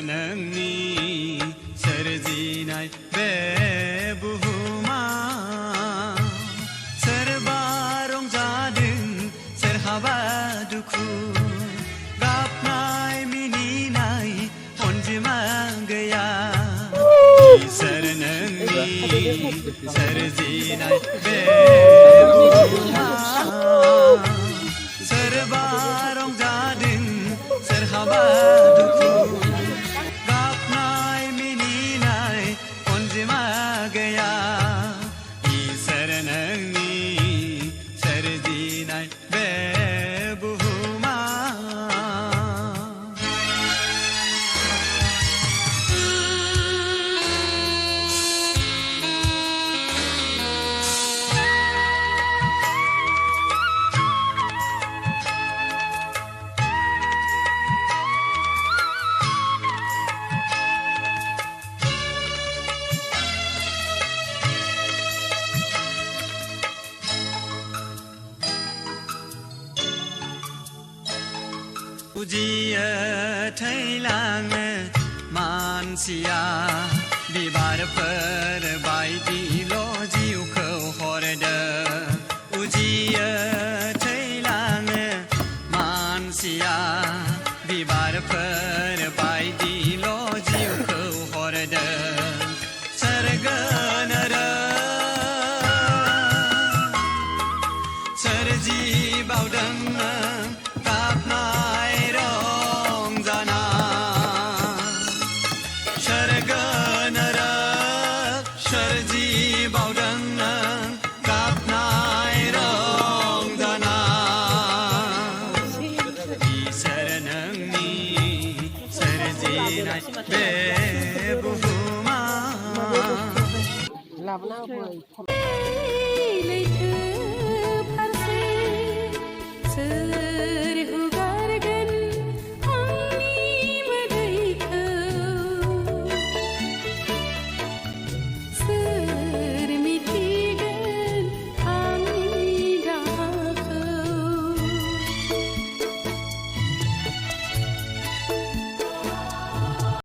नोंनि सोरजिनाय बे बुहुमा सोरबा रंजादों सोरहाबा दुखु गाबनाय मिनिनाय अनजिमा गैया इसोर नोंनि सोरजिनाय बे बुहुमा सोरबा रंजादों सोरहाबा दुखु गाबनाय मिनिनाय अनजिमा गैया इसोर नोंनि सोरजिनाय बे बुहुमा उजियो थैलाङो मानसिया बिबारफोर बायदिल' जिउखौ हरदों उजियो थैलाङो मानसिया बिबारफोर बायदिल' जिउखौ हरदों सोरगो सोरजिबावदों गाबनाय सोरजिबावदों गाबनाय रंजाना इसोर नोंनि सोरजिनाय बे बुहुमा